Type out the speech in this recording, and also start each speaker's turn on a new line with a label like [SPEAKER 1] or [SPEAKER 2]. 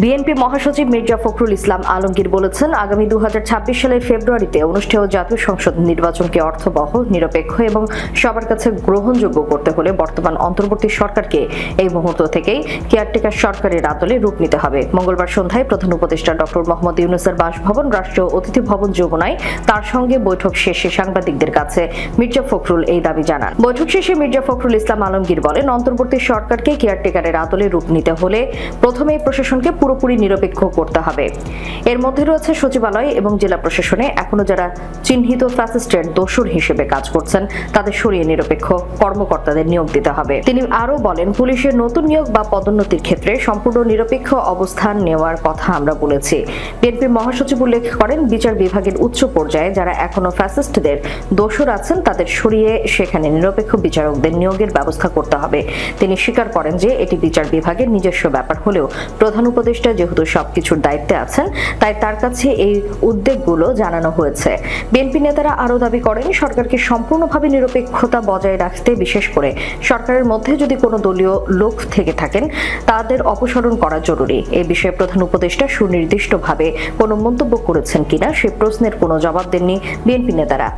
[SPEAKER 1] BNP মহাসচিব মির্জা ফখরুল ইসলাম আলমগীর বলেছেন, আগামী 2026 সালের ফেব্রুয়ারিতে অনুষ্ঠেয় জাতীয় সংসদ নির্বাচনকে অর্থবহ, নিরপেক্ষ এবং সবার কাছে গ্রহণযোগ্য করতে হলে বর্তমান অন্তর্বর্তী সরকারকে এই মুহূর্ত থেকেই কেয়ারটেকার সরকারের আদলে রূপ নিতে হবে। মঙ্গলবার সন্ধ্যায় প্রধান উপদেষ্টা ডক্টর মোহাম্মদ ইউনূসের বাসভবন রাষ্ট্রীয় অতিথি ভবন যমুনায় তার সঙ্গে বৈঠক শেষে সাংবাদিকদের কাছে মির্জা ফখরুল এই দাবি জানান। বৈঠক শেষে মির্জা ফখরুল ইসলাম আলমগীর বলেন, অন্তর্বর্তী সরকারকে কেয়ারটেকারের আদলে রূপ নিতে হলে প্রথমেই প্রশাসনকে পুরোপুরি নিরপেক্ষ করতে হবে। এর মধ্যে রয়েছে সচিবালয় এবং জেলা প্রশাসনে এখনো যারা চিহ্নিত ফ্যাসিস্টের দোসর হিসেবে কাজ করছেন তাদের সরিয়ে নিরপেক্ষ কর্মকর্তাদের নিয়োগ দিতে হবে। তিনি আরও বলেন, পুলিশের নতুন নিয়োগ বা পদোন্নতির ক্ষেত্রে সম্পূর্ণ নিরপেক্ষ অবস্থান নেওয়ার কথা আমরা বলেছি। বিএনপির মহাসচিব উল্লেখ করেন, বিচার বিভাগের উচ্চ পর্যায়ে যারা এখনো ফ্যাসিস্টদের দোসর আছেন তাদের সরিয়ে সেখানে নিরপেক্ষ বিচারকদের নিয়োগের ব্যবস্থা করতে হবে। তিনি স্বীকার করেন যে এটি বিচার বিভাগের নিজস্ব ব্যাপার হলেও প্রধান উপদেষ্টা যেহেতু সবকিছুর দায়িত্বে আছেন তাই তার কাছে এই উদ্বেগগুলো জানানো হয়েছে। বিএনপি নেতারা আরও দাবি করেন, সরকারকে সম্পূর্ণভাবে নিরপেক্ষতা বজায় রাখতে, বিশেষ করে সরকারের মধ্যে যদি কোনো দলীয় লোক থেকে থাকেন তাদের অপসারণ করা জরুরি। এ বিষয়ে প্রধান উপদেষ্টা সুনির্দিষ্টভাবে কোনো মন্তব্য করেছেন কিনা সে প্রশ্নের কোনো জবাব দেননি বিএনপি নেতারা।